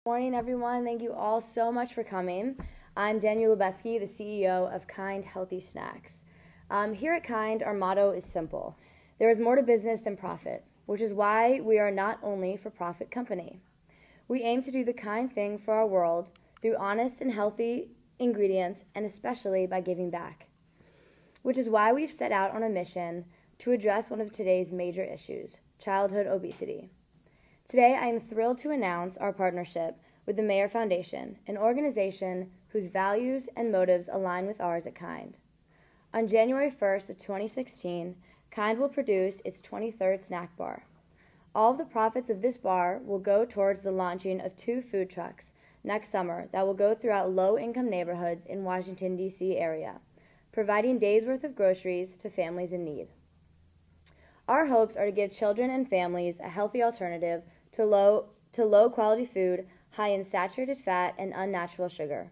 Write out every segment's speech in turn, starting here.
Morning, everyone. Thank you all so much for coming. I'm Daniel Lubeski, the CEO of Kind Healthy Snacks. Here at Kind, our motto is simple. There is more to business than profit, which is why we are not only for-profit company. We aim to do the kind thing for our world through honest and healthy ingredients, and especially by giving back, which is why we've set out on a mission to address one of today's major issues, childhood obesity. Today, I am thrilled to announce our partnership with the Mayer Foundation, an organization whose values and motives align with ours at Kind. On January 1st of 2016, Kind will produce its 23rd snack bar. All of the profits of this bar will go towards the launching of 2 food trucks next summer that will go throughout low-income neighborhoods in Washington, D.C. area, providing days' worth of groceries to families in need. Our hopes are to give children and families a healthy alternative to low quality food high in saturated fat and unnatural sugar.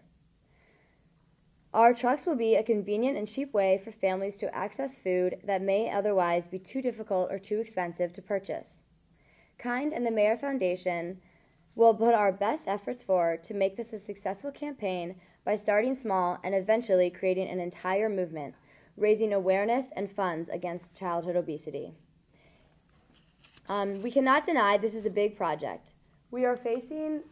Our trucks will be a convenient and cheap way for families to access food that may otherwise be too difficult or too expensive to purchase. Kind and the Mayer Foundation will put our best efforts forward to make this a successful campaign by starting small and eventually creating an entire movement, raising awareness and funds against childhood obesity. We cannot deny this is a big project. We are facing,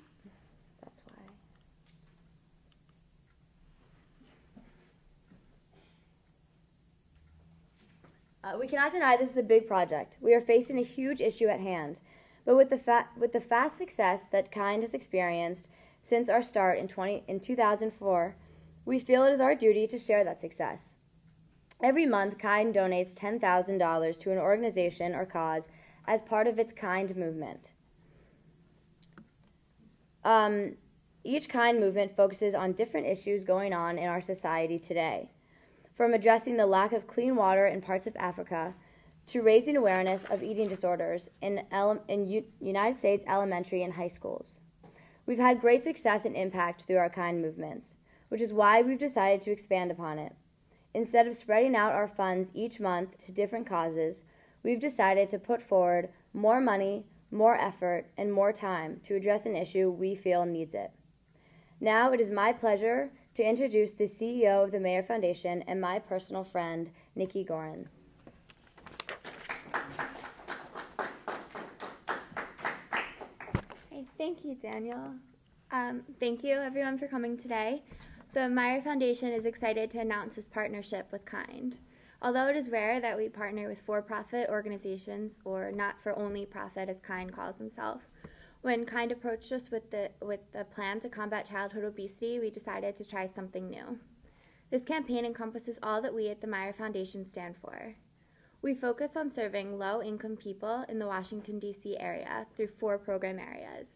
we cannot deny this is a big project. We are facing a huge issue at hand, but with the fast success that Kind has experienced since our start in 2004, we feel it is our duty to share that success. Every month, Kind donates $10,000 to an organization or cause as part of its Kind movement. Each Kind movement focuses on different issues going on in our society today, from addressing the lack of clean water in parts of Africa to raising awareness of eating disorders in United States elementary and high schools. We've had great success and impact through our Kind movements, which is why we've decided to expand upon it. Instead of spreading out our funds each month to different causes, we've decided to put forward more money, more effort, and more time to address an issue we feel needs it. Now it is my pleasure to introduce the CEO of the Mayer Foundation and my personal friend, Nikki Gorin. Hey, thank you, Daniel. Thank you, everyone, for coming today. The Mayer Foundation is excited to announce this partnership with Kind. Although it is rare that we partner with for-profit organizations, or not-for-only-profit as Kind calls himself, when Kind approached us with the plan to combat childhood obesity, we decided to try something new. This campaign encompasses all that we at the Mayer Foundation stand for. We focus on serving low-income people in the Washington, D.C. area through 4 program areas: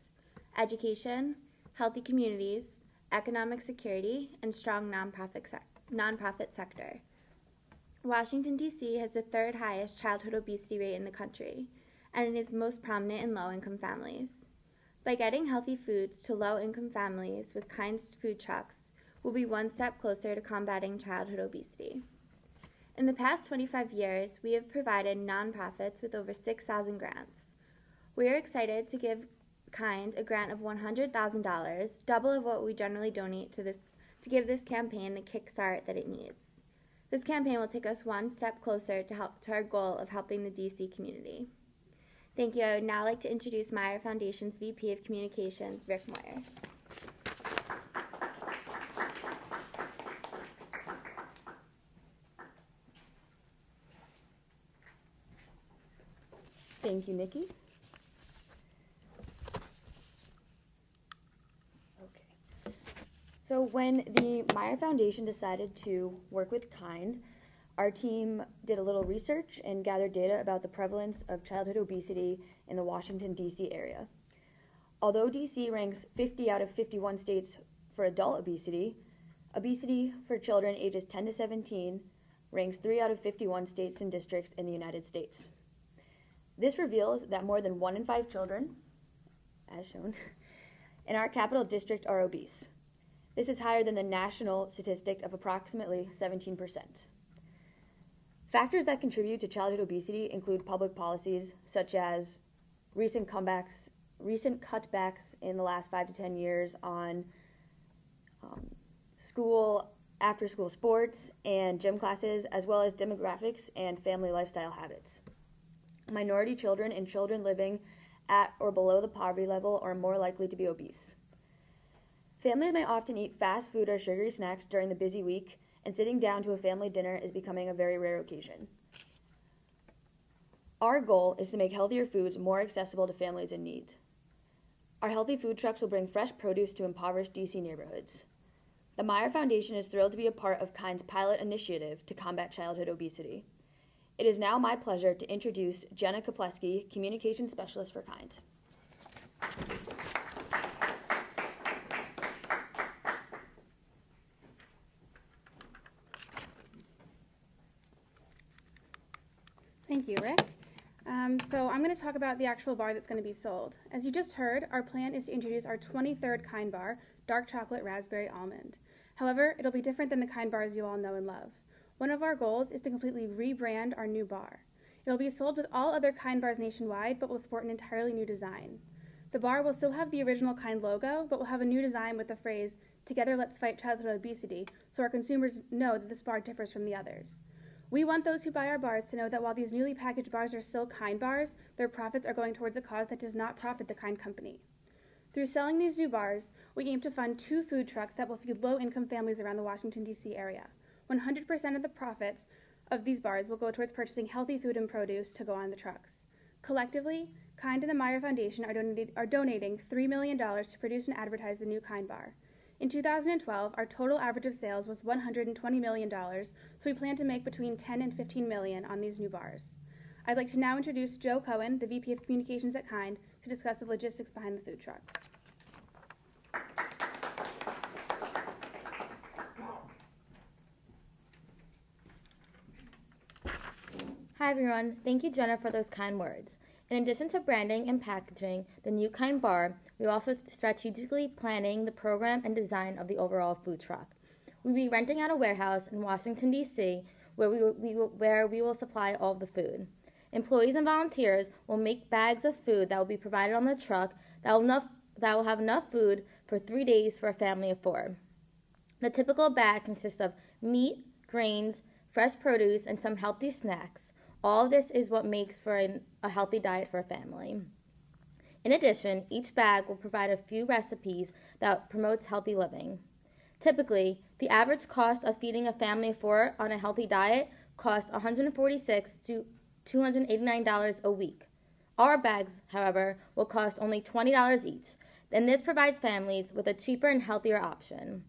education, healthy communities, economic security, and strong nonprofit sector. Washington, D.C. has the 3rd highest childhood obesity rate in the country, and it is most prominent in low-income families. By getting healthy foods to low-income families with Kind's food trucks, we'll be one step closer to combating childhood obesity. In the past 25 years, we have provided nonprofits with over 6,000 grants. We are excited to give Kind a grant of $100,000, double of what we generally donate to give this campaign the kickstart that it needs. This campaign will take us one step closer to our goal of helping the DC community. Thank you. I would now like to introduce Mayer Foundation's VP of Communications, Rick Moyer. Thank you, Nikki. So when the Mayer Foundation decided to work with Kind, our team did a little research and gathered data about the prevalence of childhood obesity in the Washington, D.C. area. Although D.C. ranks 50 out of 51 states for adult obesity, obesity for children ages 10 to 17 ranks 3 out of 51 states and districts in the United States. This reveals that more than 1 in 5 children, as shown, in our capital district are obese. This is higher than the national statistic of approximately 17%. Factors that contribute to childhood obesity include public policies such as recent cutbacks recent cutbacks in the last 5 to 10 years on after-school sports and gym classes, as well as demographics and family lifestyle habits. Minority children and children living at or below the poverty level are more likely to be obese. Families may often eat fast food or sugary snacks during the busy week, and sitting down to a family dinner is becoming a very rare occasion. Our goal is to make healthier foods more accessible to families in need. Our healthy food trucks will bring fresh produce to impoverished DC neighborhoods. The Meyer Foundation is thrilled to be a part of KIND's pilot initiative to combat childhood obesity. It is now my pleasure to introduce Jenna Kopleski, Communications Specialist for KIND. Thank you, Rick. So I'm going to talk about the actual bar that's going to be sold. As you just heard, our plan is to introduce our 23rd KIND bar, Dark Chocolate Raspberry Almond. However, it'll be different than the KIND bars you all know and love. One of our goals is to completely rebrand our new bar. It'll be sold with all other KIND bars nationwide, but will sport an entirely new design. The bar will still have the original KIND logo, but will have a new design with the phrase, "Together let's fight childhood obesity," so our consumers know that this bar differs from the others. We want those who buy our bars to know that while these newly packaged bars are still KIND bars, their profits are going towards a cause that does not profit the KIND company. Through selling these new bars, we aim to fund 2 food trucks that will feed low-income families around the Washington, D.C. area. 100% of the profits of these bars will go towards purchasing healthy food and produce to go on the trucks. Collectively, KIND and the Meyer Foundation are donating $3 million to produce and advertise the new KIND bar. In 2012, our total average of sales was $120 million, so we plan to make between $10 and $15 million on these new bars. I'd like to now introduce Joe Cohen, the VP of Communications at KIND, to discuss the logistics behind the food trucks. Hi everyone, thank you Jenna for those kind words. In addition to branding and packaging the new KIND bar, we're also strategically planning the program and design of the overall food truck. We'll be renting out a warehouse in Washington, D.C., where we will supply all of the food. Employees and volunteers will make bags of food that will be provided on the truck that will have enough food for 3 days for a family of 4. The typical bag consists of meat, grains, fresh produce, and some healthy snacks. All of this is what makes for a healthy diet for a family. In addition, each bag will provide a few recipes that promotes healthy living. Typically, the average cost of feeding a family of 4 on a healthy diet costs $146 to $289 a week. Our bags, however, will cost only $20 each, and this provides families with a cheaper and healthier option.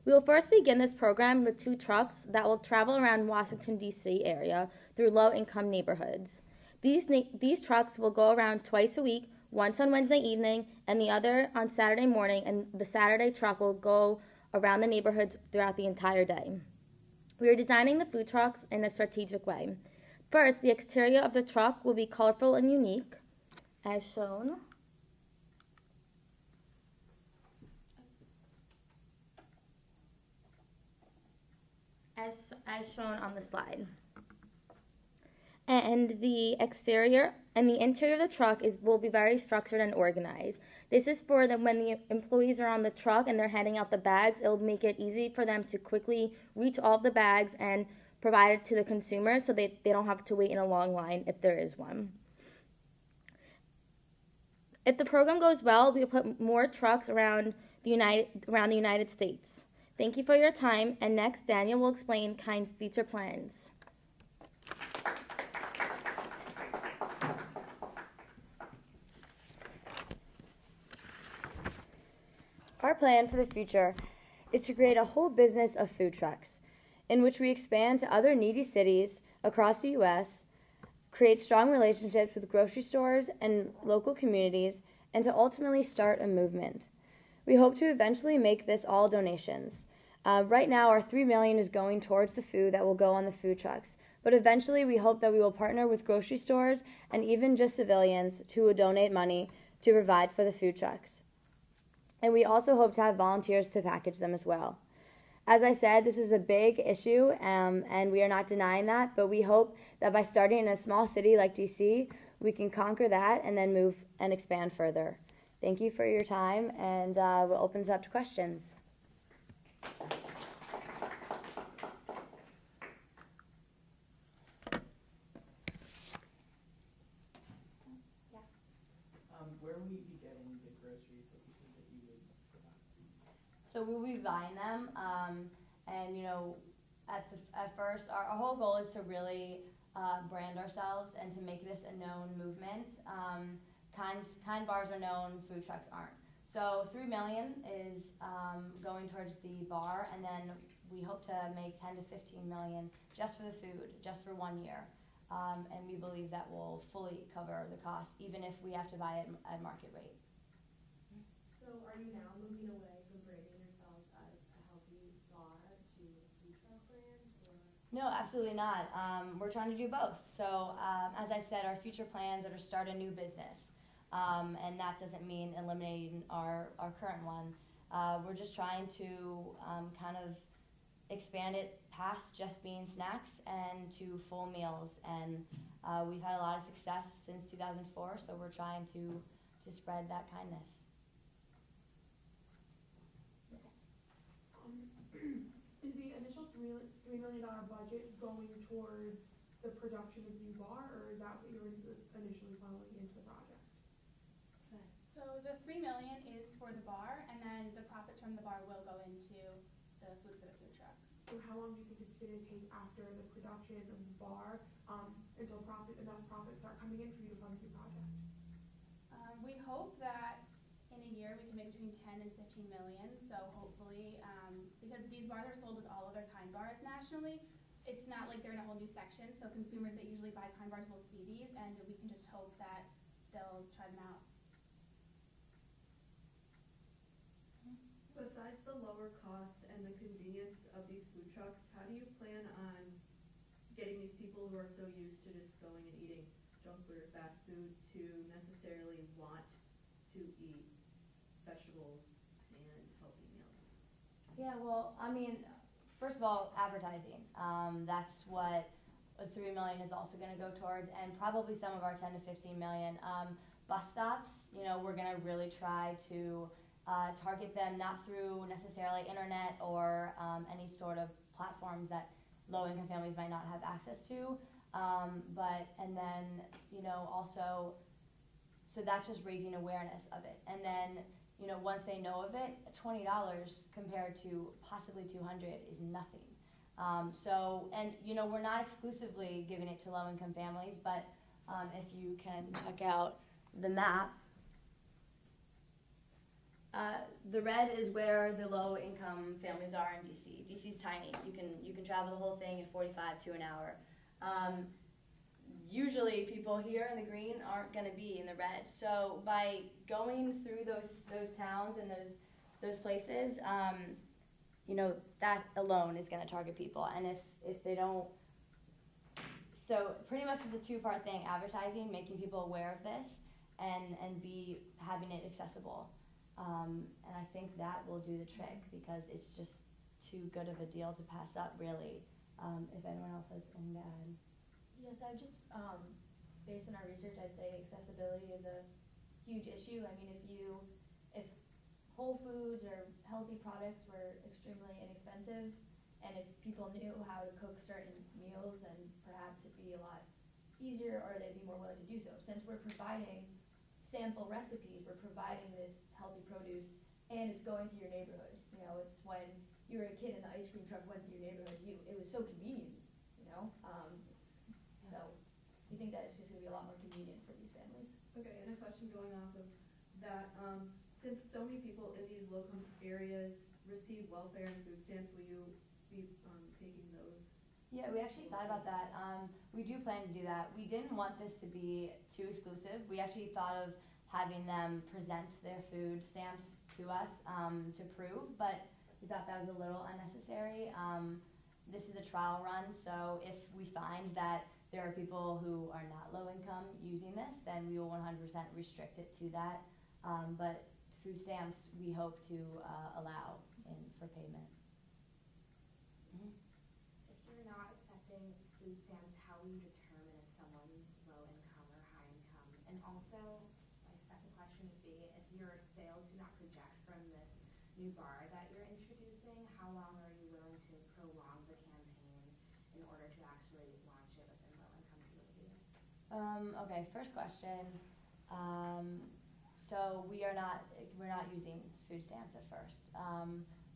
We will first begin this program with 2 trucks that will travel around Washington, D.C. area through low-income neighborhoods. These trucks will go around twice a week, once on Wednesday evening and the other on Saturday morning, and the Saturday truck will go around the neighborhoods throughout the entire day. We are designing the food trucks in a strategic way. First, the exterior of the truck will be colorful and unique, as shown. As shown on the slide. And the exterior and the interior of the truck will be very structured and organized. This is for them when the employees are on the truck and they're handing out the bags. It will make it easy for them to quickly reach all of the bags and provide it to the consumer so they don't have to wait in a long line if there is one. If the program goes well, we'll put more trucks around the United States. Thank you for your time, and next Daniel will explain KIND's future plans. Our plan for the future is to create a whole business of food trucks, in which we expand to other needy cities across the U.S., create strong relationships with grocery stores and local communities, and to ultimately start a movement. We hope to eventually make this all donations. Right now, our $3 million is going towards the food that will go on the food trucks, but eventually we hope that we will partner with grocery stores and even just civilians who will donate money to provide for the food trucks. And we also hope to have volunteers to package them as well. As I said, this is a big issue, and we are not denying that, but we hope that by starting in a small city like DC, we can conquer that and then move and expand further. Thank you for your time, and we'll open this up to questions. Where will you be getting the groceries that you said that you would provide? So we'll be buying them, and at first, our whole goal is to really brand ourselves and to make this a known movement. Kind bars are known, food trucks aren't. So $3 million is going towards the bar, and then we hope to make 10 to 15 million just for the food, just for 1 year. And we believe that will fully cover the cost, even if we have to buy it at market rate. So are you now moving away from branding yourselves as a healthy bar to a food truck brand? Or? No, absolutely not. We're trying to do both. So as I said, our future plans are to start a new business. And that doesn't mean eliminating our current one. We're just trying to kind of expand it past just being snacks and to full meals. And we've had a lot of success since 2004, so we're trying to spread that kindness. Is the initial $3 million budget going towards the production of the bar, or is that what you were initially funneling into the project? So the $3 million is for the bar, and then the profits from the bar will go into the food for the food truck. So how long do you think it's going to take after the production of the bar until enough profits start coming in for you to fund the project? We hope that in a year we can make between 10 and 15 million. So hopefully, because these bars are sold with all other Kind bars nationally, it's not like they're in a whole new section. So consumers that usually buy Kind bars will see these, and we can just hope that they'll try them out. Besides the lower cost and the convenience of these food trucks, how do you plan on getting these people who are so used to just going and eating junk food or fast food to necessarily want to eat vegetables and healthy meals? Yeah, well, I mean, first of all, advertising. That's what $3 million is also going to go towards, and probably some of our 10 to 15 million. Bus stops, we're going to really try to target them not through necessarily internet or any sort of platforms that low-income families might not have access to. And then, also, so that's just raising awareness of it. And then, once they know of it, $20 compared to possibly $200 is nothing. We're not exclusively giving it to low-income families, but if you can check out the map, the red is where the low-income families are in DC. DC's tiny. You can travel the whole thing in 45 to an hour. Usually, people here in the green aren't going to be in the red. So by going through those towns and those places, that alone is going to target people. And if they don't, so pretty much it's a two-part thing: advertising, making people aware of this, and having it accessible. And I think that will do the trick because it's just too good of a deal to pass up, really. If anyone else has anything to add. Yes, I just, based on our research, I'd say accessibility is a huge issue. I mean, if Whole Foods or healthy products were extremely inexpensive, and if people knew how to cook certain meals, then perhaps it'd be a lot easier, or they'd be more willing to do so. Since we're providing sample recipes, we're providing this healthy produce, and it's going through your neighborhood. It's when you were a kid and the ice cream truck went through your neighborhood, it was so convenient, So we think that it's just going to be a lot more convenient for these families. Okay, and a question going off of that, since so many people in these low-income areas receive welfare and food stamps, will you be taking those? Yeah, we actually thought about that. We do plan to do that. We didn't want this to be too exclusive. We actually thought of having them present their food stamps to us to prove, but we thought that was a little unnecessary. This is a trial run, so if we find that there are people who are not low income using this, then we will 100% restrict it to that. But food stamps we hope to allow for payment. Mm-hmm. If you're not accepting food stamps, how will you determine if someone's low income or high income? And also, my second question would be, if you're new bar that you're introducing, how long are you willing to prolong the campaign in order to actually launch it within low-income communities? Okay, first question. So we're not using food stamps at first.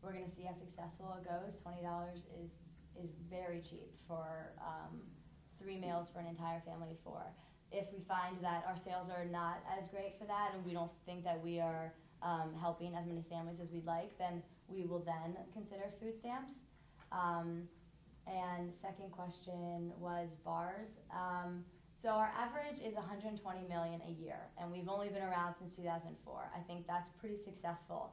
We're going to see how successful it goes. $20 is very cheap for 3 meals for an entire family of 4. If we find that our sales are not as great for that, and we don't think that we are helping as many families as we'd like, then we will then consider food stamps. And second question was bars. So our average is 120 million a year, and we've only been around since 2004. I think that's pretty successful.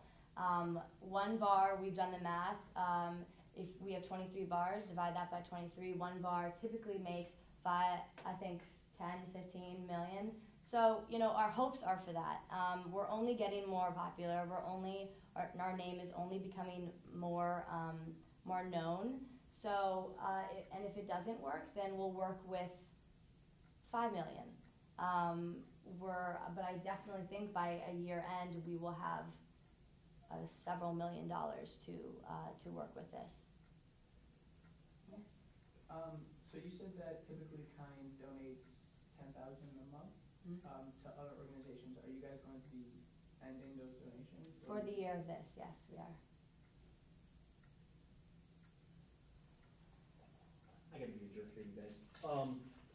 One bar, we've done the math. If we have 23 bars, divide that by 23. One bar typically makes 10, 15 million. So, our hopes are for that. We're only getting more popular. Our name is only becoming more known. So, and if it doesn't work, then we'll work with 5 million. But I definitely think by a year end we will have several $1 million to work with this. So you said that typically Kind donates $10,000 a month to other organizations. Are you guys going to be ending those donations? For the year of this, yes, we are. I gotta be a jerk here, you guys.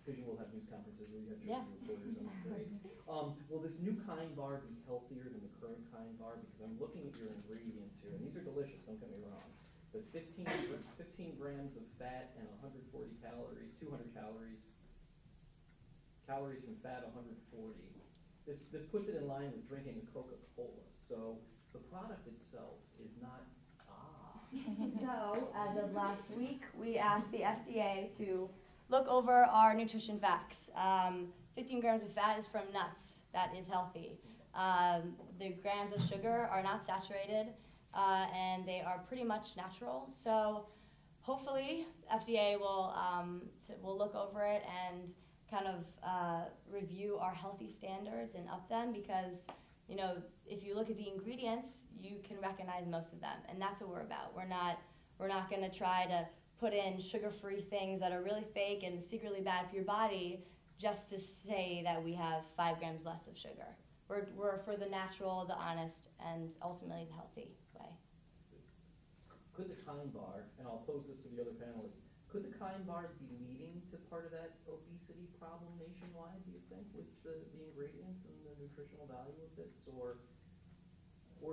Because you will have news conferences where you have jerky reporters on the great. Will this new Kind bar be healthier than the current Kind bar? Because I'm looking at your ingredients here, and these are delicious, don't get me wrong. But 15 grams of fat and 140 calories, 200 calories. Calories from fat, 140. This puts it in line with drinking a Coca-Cola. So the product itself is not. So, as of last week, we asked the FDA to look over our nutrition facts. 15 grams of fat is from nuts. That is healthy. The grams of sugar are not saturated, and they are pretty much natural. So, hopefully, FDA will look over it and kind of review our healthy standards and up them, because if you look at the ingredients, you can recognize most of them, and that's what we're about. We're not going to try to put in sugar-free things that are really fake and secretly bad for your body just to say that we have 5 grams less of sugar. We're for the natural, the honest, and ultimately the healthy way. Could the Kind bar, and I'll pose this to the other panelists, could the Kind bar be leading to part of that obesity problem nationwide, do you think, with the ingredients and the nutritional value of this? Or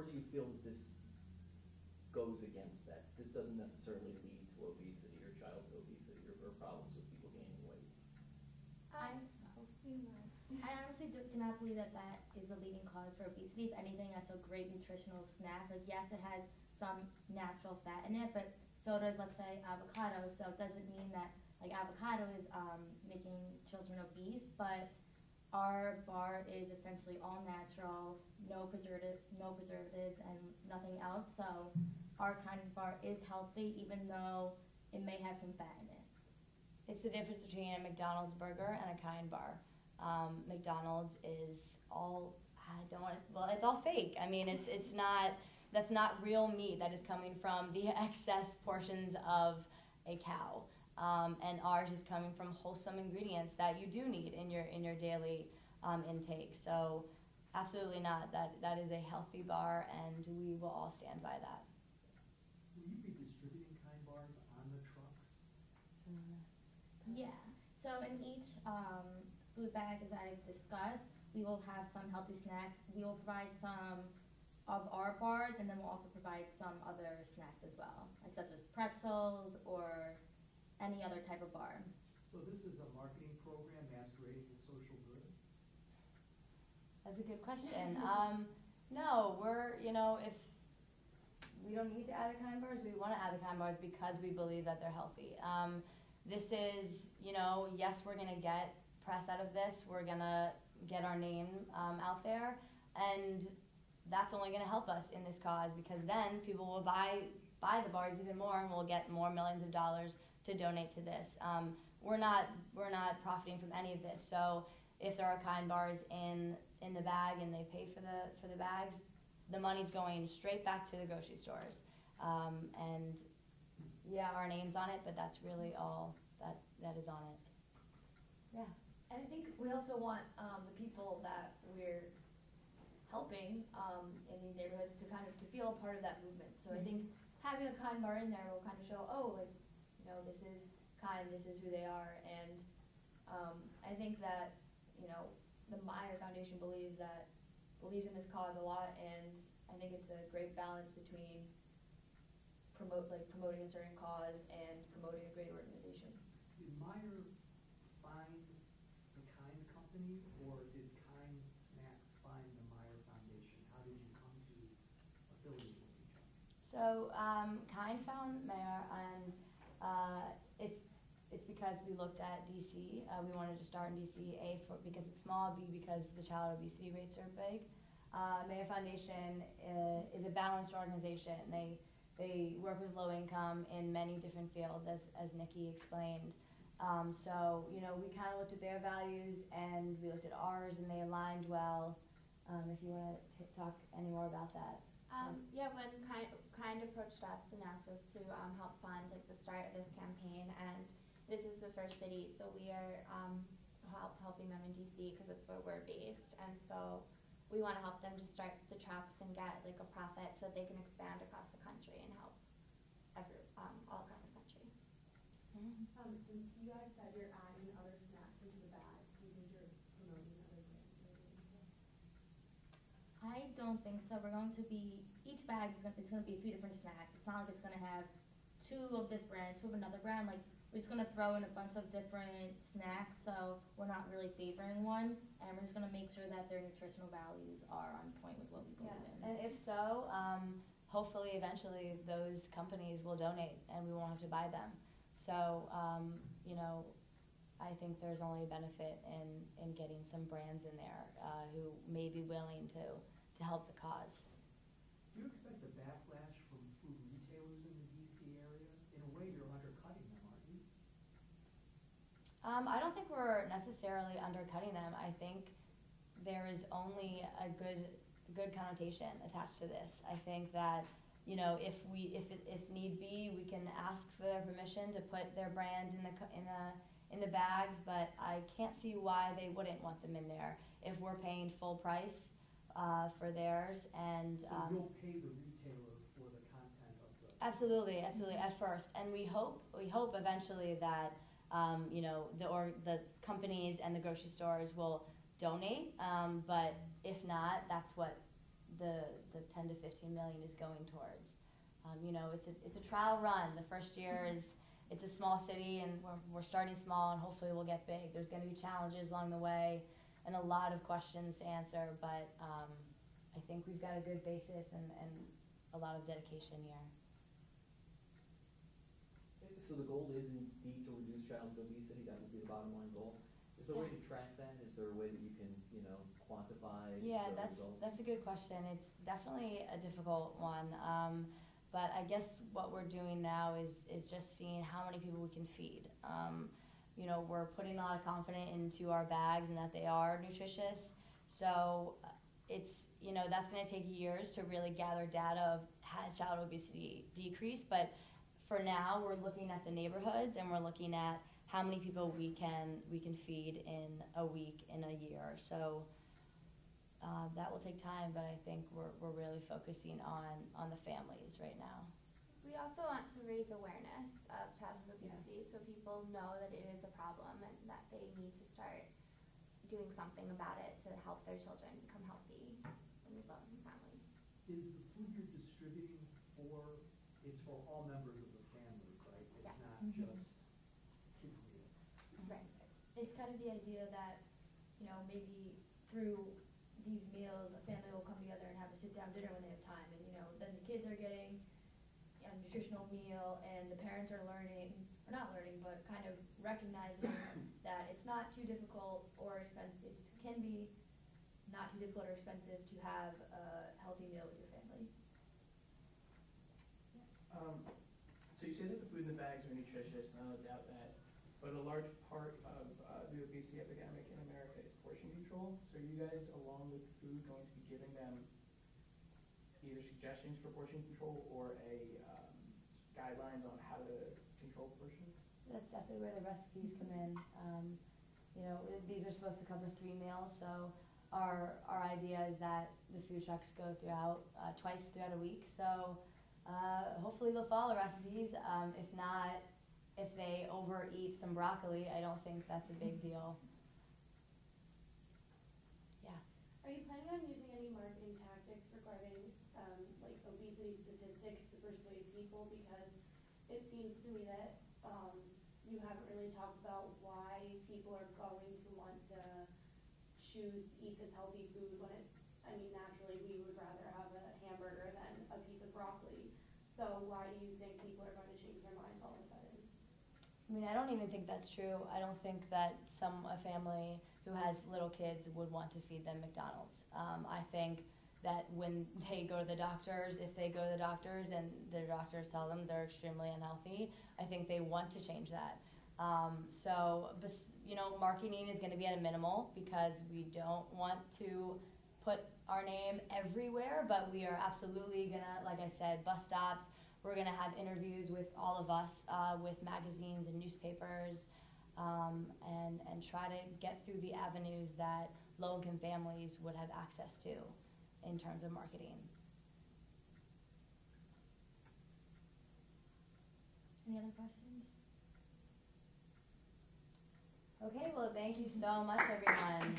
do you feel that this goes against that? This doesn't necessarily lead to obesity or childhood obesity or problems with people gaining weight? I honestly do not believe that is the leading cause for obesity. If anything, that's a great nutritional snack. Like, yes, it has some natural fat in it, but so does, let's say, avocado. So it doesn't mean that avocado is making children obese, but our bar is essentially all natural, no preservatives, and nothing else. So our Kind bar is healthy, even though it may have some fat in it. It's the difference between a McDonald's burger and a Kind bar. McDonald's is all it's all fake. I mean, that's not real meat that is coming from the excess portions of a cow. And ours is coming from wholesome ingredients that you do need in your daily intake. So absolutely not. That is a healthy bar, and we will all stand by that. Will you be distributing Kind bars on the trucks? Yeah. So in each food bag, as I've discussed, we will have some healthy snacks. We will provide some of our bars, and then we'll also provide some other snacks as well, like such as pretzels or any other type of bar. So this is a marketing program masquerading as social good? That's a good question. No, if we don't need to add the Kind bars, we want to add the Kind bars because we believe that they're healthy. This is, yes, we're going to get press out of this. We're going to get our name out there, and that's only going to help us in this cause, because then people will buy the bars even more, and we'll get more millions of dollars to donate to this. We're not profiting from any of this. So if there are Kind bars in the bag and they pay for the bags, the money's going straight back to the grocery stores. And yeah, our name's on it, but that's really all that is on it. Yeah. And I think we also want the people that we're helping in these neighborhoods to kind of to feel a part of that movement. So I think having a Kind bar in there will kind of show, oh, like, you know, this is Kind, this is who they are, and I think that, you know, the Meyer Foundation believes in this cause a lot, and I think it's a great balance between promoting a certain cause and promoting a great organization. Did Meyer find the Kind company, or did Kind Snacks find the Meyer Foundation? How did you come to affiliate with each other? So Kind found Mayor, and it's because we looked at DC. We wanted to start in DC, because it's small, B, because the child obesity rates are big. Mayor Foundation is a balanced organization. They work with low income in many different fields, as Nikki explained. So, you know, we kind of looked at their values and we looked at ours, and they aligned well. If you want to talk any more about that. Yeah, when Kind approached us and asked us to help fund like the start of this campaign, and this is the first city, so we are helping them in DC because it's where we're based, and so we want to help them to start the trucks and get like a profit so that they can expand across the country and help all across the country. Since you guys said you're adding other snacks into the bags, do you think you're promoting other brands maybe? I don't think so. We're going to be, each bag is it's going to be a few different snacks. It's not like it's going to have 2 of this brand, 2 of another brand. Like, we're just going to throw in a bunch of different snacks, so we're not really favoring one, and we're just going to make sure that their nutritional values are on point with what we believe in. And if so, hopefully eventually those companies will donate and we won't have to buy them. So, you know, I think there's only a benefit in getting some brands in there who may be willing to help the cause. Do you expect a backlash from food retailers in the DC area? In a way, you're undercutting them, aren't you? I don't think we're necessarily undercutting them. I think there is only a good connotation attached to this. I think that, you know, if need be, we can ask for their permission to put their brand in the bags, but I can't see why they wouldn't want them in there if we're paying full price for theirs. And so you'll pay the retailer for the content of the. Absolutely, at first, and we hope eventually that you know, the companies and the grocery stores will donate. But if not, that's what the 10 to 15 million is going towards. You know, it's a trial run. The first year it's a small city, and we're starting small, and hopefully we'll get big. There's going to be challenges along the way, and a lot of questions to answer. But I think we've got a good basis and a lot of dedication here. So the goal is indeed to reduce childhood obesity. That would be the bottom line goal. Is there a way to track that? Is there a way that you can, you know, quantify Yeah, the that's results? a good question. It's definitely a difficult one. But I guess what we're doing now is just seeing how many people we can feed. You know, we're putting a lot of confidence into our bags and that they are nutritious. So it's, you know, that's going to take years to really gather data of has child obesity decreased. But for now, we're looking at the neighborhoods, and we're looking at how many people we can feed in a week, in a year. So that will take time, but I think we're really focusing on the families right now. We also want to raise awareness of childhood obesity so people know that it is a problem and that they need to start doing something about it to help their children become healthy in these low-income families. Is the food you're distributing it's for all members of the family, right? It's Yeah. not just kids' meals. Right. It's kind of the idea that, you know, maybe through these meals, a family will come together and have a sit-down dinner when they have time, and, you know, then the kids are getting a nutritional meal, and the parents are learning, or not learning, but kind of recognizing that it's not too difficult or expensive. It can be not too difficult or expensive to have a healthy meal with your family. So you say that the food in the bags are nutritious, and I don't doubt that, but a large part of the obesity epidemic in America is portion control. So are you guys, along with food, going to be giving them either suggestions for portion control or guidelines on how to control portions? That's definitely where the recipes come in. You know, these are supposed to cover 3 meals, so our idea is that the food trucks go throughout twice throughout a week. So hopefully they'll follow recipes. If not, if they overeat some broccoli, I don't think that's a big deal. Yeah. Are you planning on using any marketing tactics regarding like obesity statistics to persuade people? Because it seems to me that you haven't really talked about why people are going to want to eat this healthy food when I mean, naturally we would rather have a hamburger than a piece of broccoli. So why do you think people are going to change their minds all of a sudden? I mean, I don't even think that's true. I don't think that a family who has little kids would want to feed them McDonald's. I think that when they go to the doctors, if they go to the doctors and their doctors tell them they're extremely unhealthy, I think they want to change that. You know, marketing is going to be at a minimal because we don't want to put our name everywhere, but we are absolutely going to, like I said, bus stops. We're going to have interviews with all of us, with magazines and newspapers, and try to get through the avenues that low-income families would have access to in terms of marketing. Any other questions? Okay, well, thank you so much, everyone.